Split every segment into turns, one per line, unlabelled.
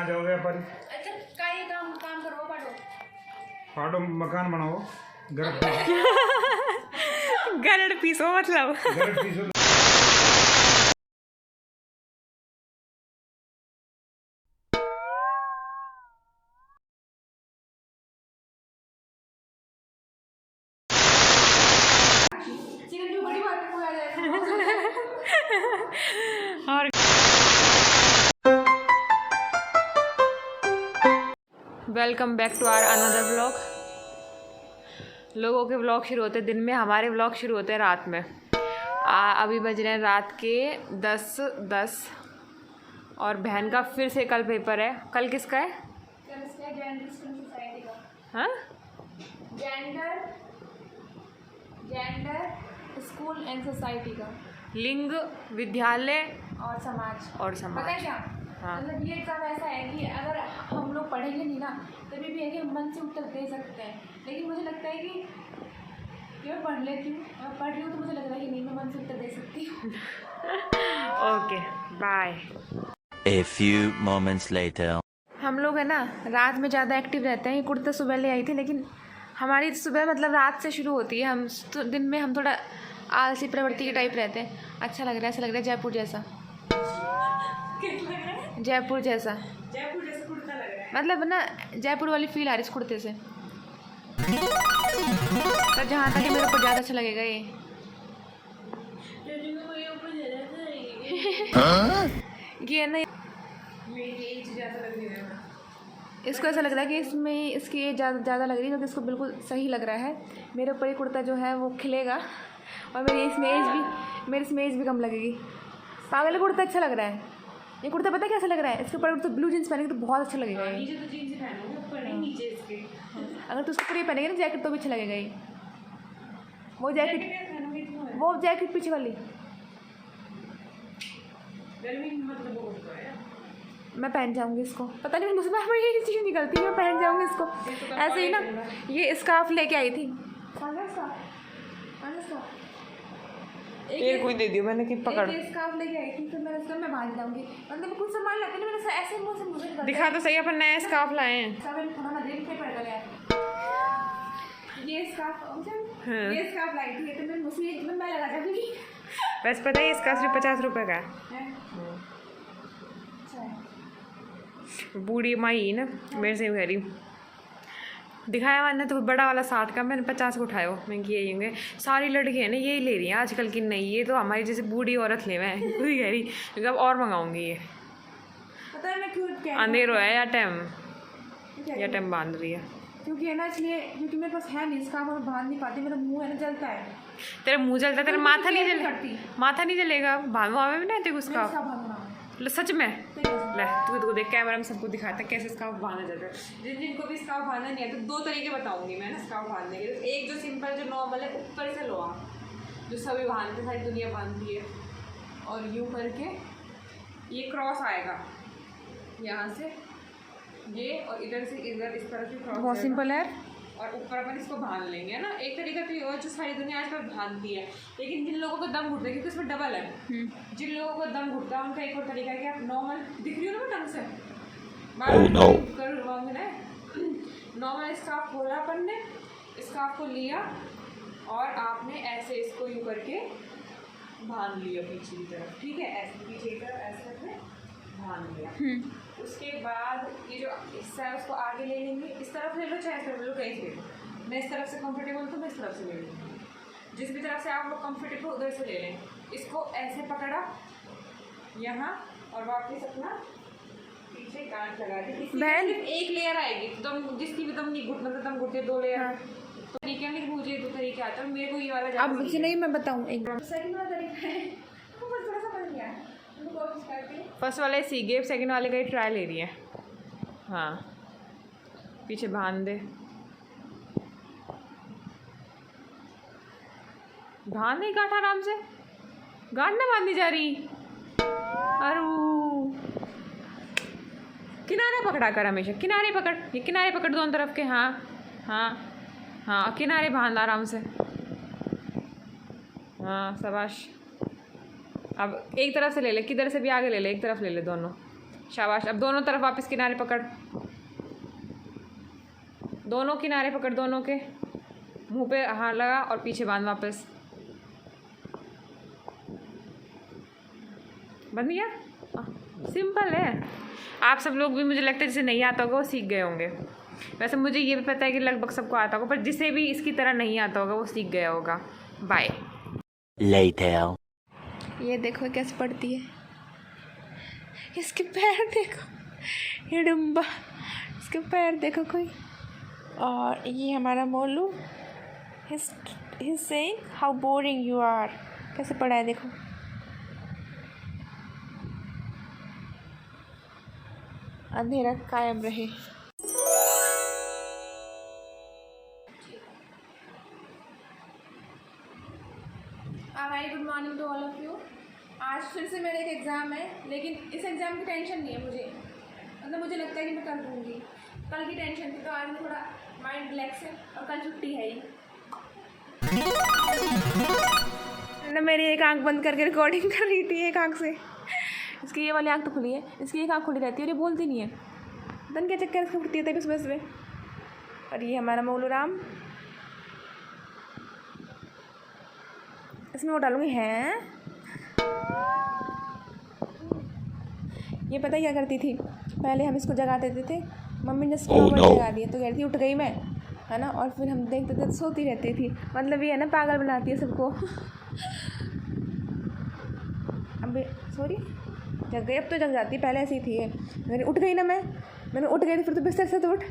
कहाँ जाओ व्यापारी?
अच्छा का ये काम करो,
पाड़ो मकान बनाओ, गरड़
गरड़ पीसो मतलब
गरड़ पीसो।
चिकन की बड़ी बात को आ जाएगा।
और welcome back to our another vlog. लोगों के व्लॉग शुरू होते हैं दिन में, हमारे व्लॉग शुरू होते हैं रात में। अभी बज रहे हैं रात के 10:10 और बहन का फिर से कल पेपर है। कल किसका है? हाँ,
जेंडर स्कूल एंड सोसाइटी का,
लिंग, विद्यालय
और समाज।
समाज।
पता है क्या?
हाँ।
मतलब ये काम ऐसा है कि अगर हम लोग पढ़ेंगे नहीं ना तभी भी है कि हम मन से उत्तर दे सकते हैं, लेकिन मुझे लगता है कि मैं पढ़ लेती हूँ, मैं पढ़ रही हूँ तो मुझे लग रहा है कि नहीं मैं मन से उत्तर दे सकती हूँ।
Okay bye.
A few moments later.
हम लोग है ना रात में ज़्यादा एक्टिव रहते हैं। ये कुर्ता सुबह ले आई थी, लेकिन हमारी सुबह मतलब रात से शुरू होती है। हम तो दिन में हम थोड़ा आलसी प्रवृत्ति के टाइप रहते हैं। अच्छा लग रहा है, ऐसा लग रहा है जयपुर जैसा। जयपुर जैसा कुर्ता लग रहा है, मतलब ना जयपुर वाली फील आ रही है इस कुर्ते से। तो जहाँ तक मेरे ऊपर ज़्यादा अच्छा लगेगा ये। ये ना इसको ऐसा लग रहा है कि इसमें इसकी एज ज़्यादा लग रही है, क्योंकि इसको बिल्कुल सही लग रहा है। मेरे ऊपर ये कुर्ता जो है वो खिलेगा और मेरी इसमें एज भी कम लगेगी। पागल कुर्ता अच्छा लग रहा है। ये कुर्ता पता है कैसा लग रहा है? इसके ऊपर तो ब्लू जीन्स पहनेंगे तो बहुत अच्छा लगेगा ये।
नीचे तो जीन्स पहनूंगी, ऊपर नहीं, नीचे इसके।
अगर तो उसके ऊपर ये पहनेंगे ना जैकेट तो भी अच्छा लगेगा ये। वो जैकेट पीछे वाली
मतलब वो होता है।
मैं पहन जाऊंगी इसको। पता नहीं मुझसे ये चीज़ निकलती है, मैं पहन जाऊंगी इसको। ऐसे ही ना ये स्कार्फ लेके आई थी। एक कोई दे दियो मैंने कि पकड़।
एक स्कार्फ लेके आई थी तो मैं इसका मैं बांध जाऊंगी। मतलब कुछ सामान लाते ना मैंने ऐसे मुंह से मुझे निकलता
दिखा तो सही, अपन नया स्कार्फ लाए हैं।
सब इन खाना देख के पड़ गया। ये स्कार्फ ये स्कार्फ लाई थी तो मैं मुझे मैं लगा जाऊंगी।
वैसे पता है इसका सिर्फ 50 रुपये का है। बूढ़ी माई ना मेरे से कह रही दिखाया मैंने तो बड़ा वाला 60 का, मैंने 50 को उठाया। महंगी यही होंगे। सारी लड़कियाँ ना यही ले रही हैं आजकल की। नहीं ये तो हमारी जैसे बूढ़ी औरत ले मैं खुद ही कह रही, क्योंकि अब और मंगाऊंगी ये।
पता है मैं क्यों
अंधेरो है या टाइम बांध रही है?
क्योंकि है ना इसलिए, क्योंकि मेरे पास है नहीं स्कार्फ और मैं बांध नहीं पाती। मेरा मुंह है ना जलता है।
तेरा मुंह जलता है, तेरा माथा नहीं जलेगा। भागवा में नहीं आते उसका सच में। ले तू देख कैमरा में सबको दिखाता है कैसे स्कार्फ बांधा जाता है। जिनको भी स्कार्फ बांधना नहीं है तो 2 तरीके बताऊंगी मैं ना स्कार्फ बांधने के। एक जो सिंपल जो नॉर्मल है ऊपर से लोआ, जो सभी बांधते सारी दुनिया बांधती है, और यूँ करके ये क्रॉस आएगा यहाँ से ये, और इधर से इधर इस तरह से क्रॉस। बहुत सिंपल है।
और ऊपर अपन इसको बांध लेंगे ना। एक तरीका तो ये और जो सारी दुनिया आजकल बांधती है, लेकिन जिन लोगों को दम घुटता है क्योंकि इसमें डबल है, जिन लोगों को दम घुटता है उनका एक और तरीका है कि आप नॉर्मल दिख रही हो ना ढंग से नॉर्मल स्कार्फ खोला अपन ने, स्कार्फ को लिया और आपने ऐसे इसको यूँ करके बांध लिया पीछे की तरफ। ठीक है, ऐसे पीछे की तरफ ऐसे करके बांध लिया। उसके बाद ये जो हिस्सा है उसको आगे ले लेंगे। इस तरफ ले लो चाहे इस तरफ ले लो, कहीं से ले लो। मैं इस तरफ से कंफर्टेबल तो मैं इस तरफ से ले लूँगी। जिस भी तरफ से आप लोग कंफर्टेबल उधर से ले लें। इसको ऐसे पकड़ा यहाँ और वापस अपना पीछे गांठ लगा दी। सिर्फ एक लेयर आएगी दम, जिसकी भी दम नहीं घुटना तो दम घुटते 2 लेयर तो तरीके नहीं। मुझे 2 तरीके आता है, मेरे को ये वाला
अब मुझे नहीं, मैं बताऊँ एक
सेकंड वाला तरीका है वो बस थोड़ा सा बन गया है। कोशिश करती हूँ।
फर्स्ट वाले सी गए, सेकंड वाले का ही ट्राई ले रही है। हाँ पीछे बांध दे, बांध नहीं गांठ आराम से। गांठ ना बांधनी जा रही। अरे किनारे पकड़ा कर हमेशा, किनारे पकड़, ये किनारे पकड़ दोनों तरफ के। हाँ हाँ हाँ किनारे बांध आराम से। हाँ शाबाश। अब एक तरफ से ले ले, किधर से भी आगे ले ले, एक तरफ ले ले दोनों। शाबाश। अब दोनों तरफ वापस किनारे पकड़, दोनों किनारे पकड़, दोनों के मुंह पे हाथ लगा और पीछे बांध वापस। बंद गया। सिंपल है। आप सब लोग भी मुझे लगता है जिसे नहीं आता होगा वो सीख गए होंगे। वैसे मुझे ये भी पता है कि लगभग सबको आता होगा, पर जिसे भी इसकी तरह नहीं आता होगा वो सीख गया होगा। बाय।
Later.
ये देखो कैसे पड़ती है, इसके पैर देखो, ये डुम्बा, इसके पैर देखो कोई। और ये हमारा Molu, he's saying how boring you are, कैसे पड़ा है देखो। अंधेरा कायम रहे।
Very good morning to all of you. आज फिर से मेरा एक एग्ज़ाम है, लेकिन इस एग्ज़ाम की टेंशन नहीं है मुझे, मतलब मुझे लगता है कि मैं कर दूँगी। कल की टेंशन थी तो आज थोड़ा माइंड रिलैक्स है, और कल छुट्टी है ही।
ना मेरी एक आंख बंद करके रिकॉर्डिंग कर रही थी एक आंख से। इसकी ये वाली आंख तो खुली है, इसकी एक आंख खुली रहती है और ये बोलती नहीं है। पता नहीं क्या चक्कर इसको उठती है तभी सुबह सुबह। और ये हमारा मोलू राम, इसमें वो डालूंगी हैं। ये पता क्या करती थी, पहले हम इसको जगा देते थे, मम्मी ने जगा दिया तो कहती थी उठ गई मैं, है ना। और फिर हम देखते थे तो सोती रहती थी। मतलब ये है ना, पागल बनाती है सबको। अबे सॉरी, जग गई, अब तो जग जाती, पहले ऐसी थी। मैंने उठ गई ना, मैंने उठ गई तो फिर तो बिस्तर से तो उठ।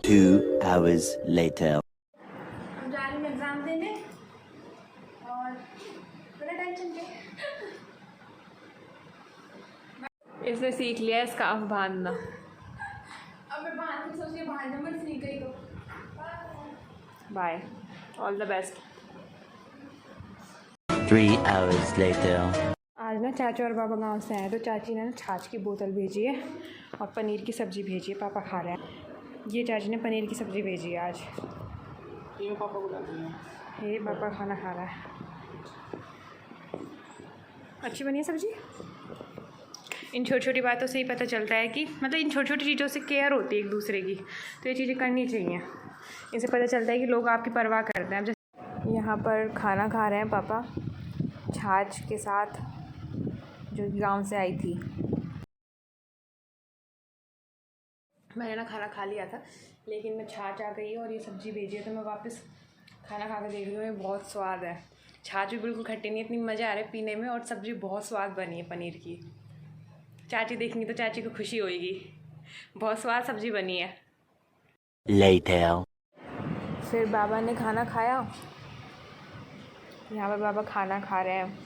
2 hours later.
हम जा रही हूँ एग्ज़ाम देने, और बिना टेंशन के।
इसने सीख लिया स्कार्फ बांधना।
अब मैं बाहर से सोच रही हूँ, बाहर जब मैं सीख गई तो
bye, all the best.
3 hours later.
आज ना चाचा और बाबा गांव से आए तो चाची ने ना छाछ की बोतल भेजी है और पनीर की सब्ज़ी भेजी है, पापा खा रहे हैं। ये चाची ने पनीर की सब्ज़ी भेजी है आज।
ये पापा बुलाते हैं।
ये पापा खाना खा रहा है। अच्छी बनी है सब्ज़ी। इन छोटी छोटी बातों से ही पता चलता है कि मतलब इन छोटी छोटी चीज़ों से केयर होती है एक दूसरे की, तो ये चीज़ें करनी चाहिए। इससे पता चलता है कि लोग आपकी परवाह करते हैं। अब जैसे यहाँ पर खाना खा रहे हैं पापा छाछ के साथ, जो गांव से आई थी। मैंने ना खाना खा लिया था, लेकिन मैं छाछ आ गई है और ये सब्ज़ी भेजी है तो मैं वापस खाना खा के देख रही हूँ। ये बहुत स्वाद है, छाछ भी बिल्कुल खट्टी नहीं, इतनी मज़ा आ रहा है पीने में, और सब्ज़ी बहुत स्वाद बनी है पनीर की। चाची देखेंगी तो चाची को खुशी होएगी, बहुत स्वाद सब्ज़ी बनी है।
Later.
फिर बाबा ने खाना खाया, यहाँ पर बाबा खाना खा रहे हैं,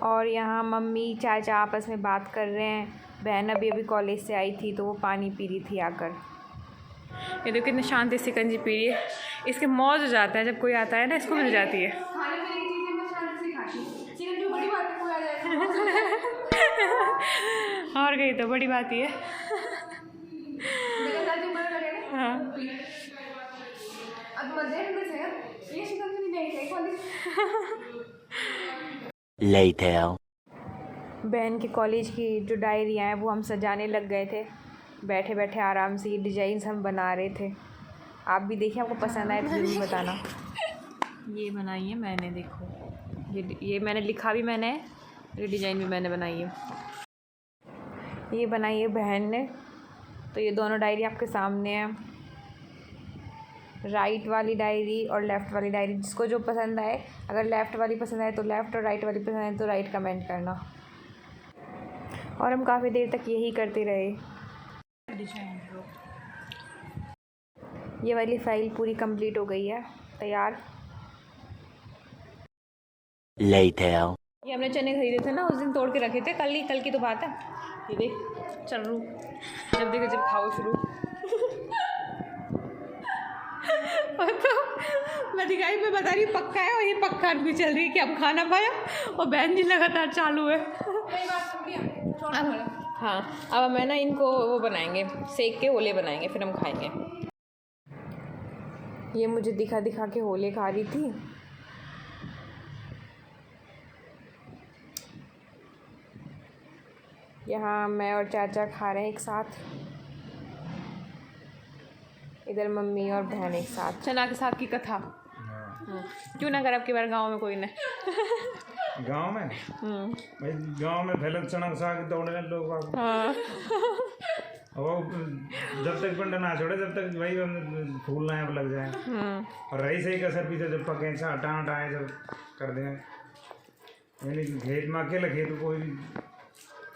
और यहाँ मम्मी चाचा आपस में बात कर रहे हैं। बहन अभी कॉलेज से आई थी तो वो पानी पी रही थी आकर। ये देखो कितने शांति से कंजी पी रही है। इसके मौज हो जाता है जब कोई आता है ना, इसको मिल जाती है।
खाने पीने की चीज़ें मैं शांति से खाती हूँ, चिकन जो बड़ी बात है वो आ जाएगा।
और गई तो बड़ी बात ही है।
मेरा साथ जो मन करेगा।
हाँ।
अब मजे में से ये चिकन भी नहीं खाई कॉलेज।
Later.
बहन के कॉलेज की जो डायरियाँ हैं वो हम सजाने लग गए थे, बैठे बैठे आराम से। ये डिज़ाइंस हम बना रहे थे, आप भी देखिए, आपको पसंद आए तो ज़रूर बताना। ये बनाई है मैंने, देखो ये मैंने लिखा भी मैंने, ये डिज़ाइन भी मैंने बनाई है। ये बनाई है बहन ने। तो ये दोनों डायरी आपके सामने है, राइट वाली डायरी और लेफ़्ट वाली डायरी। जिसको जो पसंद आए, अगर लेफ़्ट वाली पसंद आए तो लेफ़्ट, और राइट वाली पसंद आए तो राइट कमेंट करना। और हम काफ़ी देर तक यही करते रहे। ये वाली फाइल पूरी कंप्लीट हो गई है, तैयार।
Later.
ये हमने चने खरीदे थे ना, उस दिन तोड़ के रखे थे, कल की तो बात है। ये देख चल रू, जब देखो जब खाओ शुरू। और तो मैं दिखाई में बता रही पक्का है, और ये पक्का भी चल रही है कि हम खाना पाया, और बहन जी लगातार चालू है। हाँ, अब मैं ना इनको वो बनाएंगे, सेक के ओले बनाएंगे, फिर हम खाएंगे। ये मुझे दिखा दिखा के ओले खा रही थी, यहाँ मैं और चाचा खा रहे हैं एक साथ, इधर मम्मी और बहन एक साथ। चना के साग की कथा। क्यों ना कर अब की बार गाँव में कोई नहीं।
गांव में भाई गांव में पहले चना का साग दौड़ने लोग बाग।
हाँ
और जब तक पिंड ना छोड़े जब तक भाई फूल ना लग जाए। और रही सही कसर पीछे जब पके हटा हटाए जब कर दें, यानी खेत में अकेले खेत कोई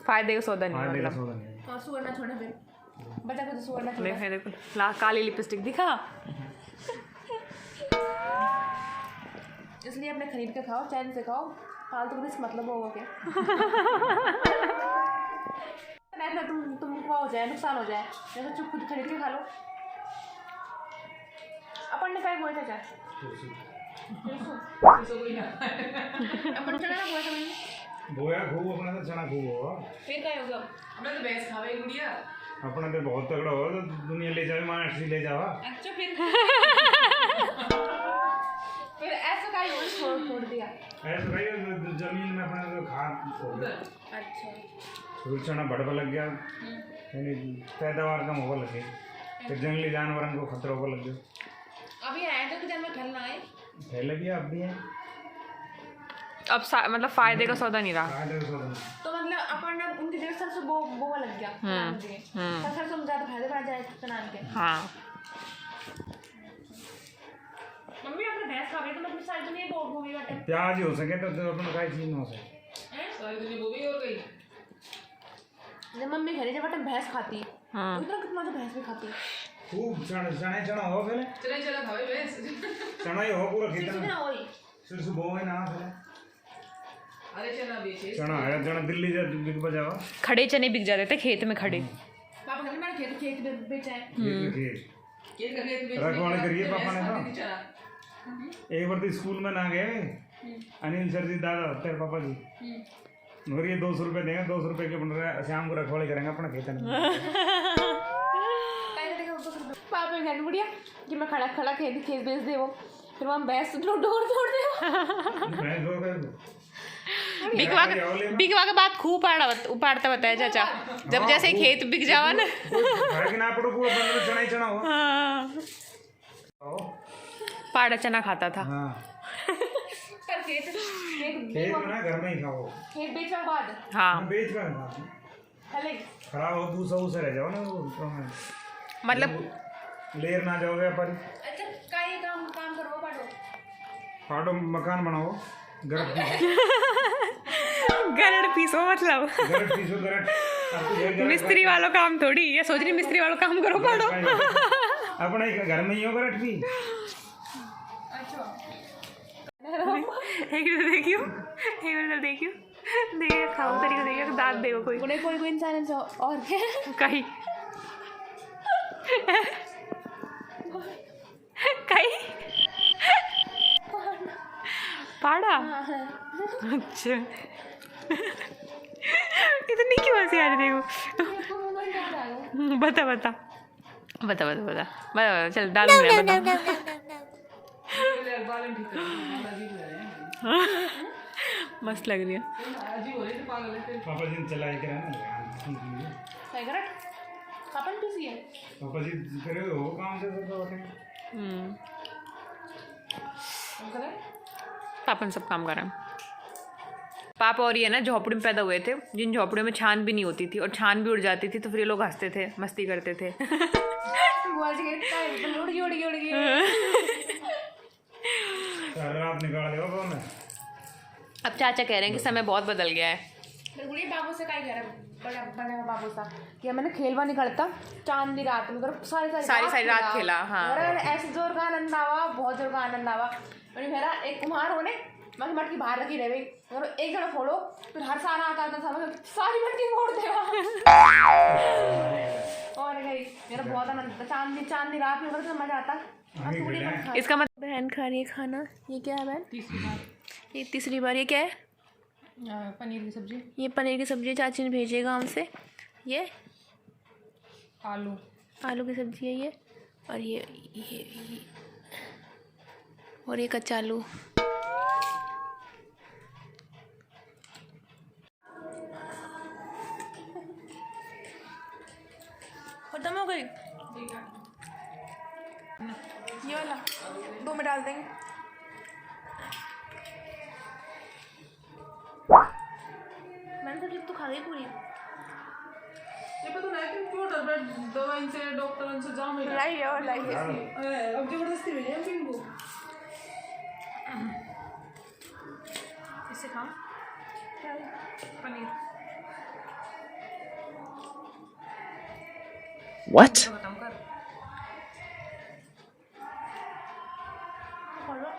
फायदे का सौदा नहीं
फायदे का
मतलब।
सौदा नहीं।
और सुअर ना छोड़े फिर बच्चा को तो सुअर ना छोड़े।
देखो देखो ला काली लिपस्टिक दिखा।
इसलिए अपने खरीद के खाओ, चैन से खाओ, फालतू का रिस्क मतलब होगा क्या। ना तुम हो जाए नुकसान हो जाए, जैसे चुप खुद खरीद के खा लो। अपन ने क्या बोला चाचा? अपन चना ना बोला था
बोया खूब अपना तो चना खूब हो।
फिर क्या होगा?
हमने तो भैंस खावे गुड़िया।
अपना तो बहुत तगड़ा हो तो दुनिया ले जावे मानसी ले जावा।
अच्छा फिर ऐसा का ही छोड़ दिया।
ऐसे भाई जमीन में अपना तो खाद हो गया।
अच्छा
फिर चना बढ़वा लग गया, यानी पैदावार कम होगा लगे, फिर जंगली जानवरों को खतरा होगा लग गया।
अभी आए तो जब मैं खेलना आए
पहले भी आप भी हैं
अब मतलब फायदे का सौदा नहीं रहा।
तो मतलब अपन ने उनकी जगह सरसों बोवा लग गया। सरसों में ज़्यादा फायदे बढ़ जाए चना के।
हाँ
मम्मी अपने भैंस खा रही तो मतलब सारी दुनिया बोट घूमी बैठे।
प्याज ही हो सके तो अपना खाई चीज हो सके।
सारी दुनिया वो भी हो गई।
जब मम्मी खा रही जब अपन भैंस खाती उतना कितना तो भैंस भी खाती।
खूब चना हो पहले
चला खावे भैंस।
चना ही हो पूरा खेत में
ना वही
फिर से बोए ना पहले
अरे चना बेचे।
चना है चना दिल्ली जा बिक बजावा।
खड़े चने बिक जाते थे खेत में खड़े।
पापा कहते मैंने खेत बेचा है।
खेत का खेत बेच।
रखवाली करिए पापा ने तो। एक बार तो स्कूल में ना गए अनिल सर जी दादा तेरे पापा जी मगर ये 200 रुपये देंगे, 200 रुपये के बन रहा है शाम को रखवाली करेंगे अपना खेत में।
पापा ने कहने बढ़िया कि मैं खड़ा खेत बेच दे वो फिर वहाँ भैंस डोर छोड़ दे।
बिकवा के बाद खूब उपाड़ता बताया चाचा जब जैसे खेत बिक जावा ना
ना पड़ो पूरा बंद में चना ही चना हो।
पाड़ा चना खाता था।
पर खेत
में ना घर में ही खाओ।
खेत बेचने के बाद
हाँ
बेच कर खाओ
पहले
खराब हो दूसरा रह जाओ ना वो
मतलब
लेर ना जाओगे पर।
अच्छा का ये काम करो
पाटो मकान बनाओ
गरड़ पीसो मतलब
गरट पीसो गरट
मिस्त्री वालों काम थोड़ी ये सोच रही मिस्त्री वालों काम करो पाड़ो
अपना ही घर में ही हो गरट भी।
एक मिनट देखियो देखिए खाओ तरीके देखिए दांत देखो कोई
इंसान से और
कहीं कहीं पाड़ा अच्छा इतनी क्यों हंसी आ रही देखो बता चल डाल मस्त लग रही है।
पापा जी चलाए के रहना पापा जी करे हो काम से तो
पापा सब काम कर रहे हैं। पापा और ये ना झोपड़ी में पैदा हुए थे जिन झोपड़ियों में छान भी नहीं होती थी और छान भी उड़ जाती थी तो फिर ये लोग हंसते थे मस्ती करते थे।
रात निकाल दे बाबा मैं।
अब चाचा कह रहे हैं कि समय बहुत बदल गया है।
बाबू से क्या कह रहा है बड़ा बाबू सा कि मैंने खेलवा निकलता चांदी रात में सारी
रात खेला। हाँ
ऐसे जोर का आनंद आवा बहुत जोर का आनंद आवा। मेरा एक कुम्हार होने मैं मटकी बाहर रखी रहे अगर एक जगह फोड़ो फिर हर साल आता था सारी मटकी फोड़ देगा। और गई मेरा बहुत आनंद चांदी रात में मजा आता।
इसका मतलब बहन खा रही है खाना। ये क्या है बहन? ये तीसरी बार। ये क्या है?
पनीर की सब्जी।
ये पनीर की सब्जी चाची ने भेजी गाँव से। ये आलू की सब्जी है ये और ये और ये कच्चा आलू।
खत्म हो गई
ठीक है
ये वाला 2 में डाल देंगे। मैंने सब्जी तो खा गई पूरी।
ये पता नहीं कि क्यों डर बैठ दवाई से डॉक्टर से जाओ मेरा
लाइए और लाइए।
अब जबरदस्ती भेजे हम इनको
इससे खाओ पनीर
What?
खत्म कर
खोलो।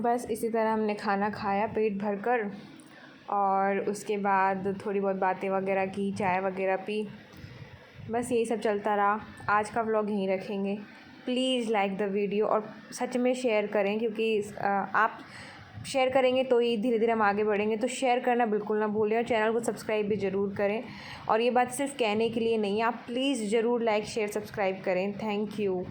बस इसी तरह हमने खाना खाया पेट भरकर और उसके बाद थोड़ी बहुत बातें वगैरह की, चाय वगैरह पी, बस यही सब चलता रहा। आज का व्लॉग यहीं रखेंगे। प्लीज़ लाइक द वीडियो और सच में शेयर करें, क्योंकि आप शेयर करेंगे तो ही धीरे धीरे हम आगे बढ़ेंगे। तो शेयर करना बिल्कुल ना भूलें और चैनल को सब्सक्राइब भी ज़रूर करें। और ये बात सिर्फ कहने के लिए नहीं है, आप प्लीज़ ज़रूर लाइक शेयर सब्सक्राइब करें। Thank you.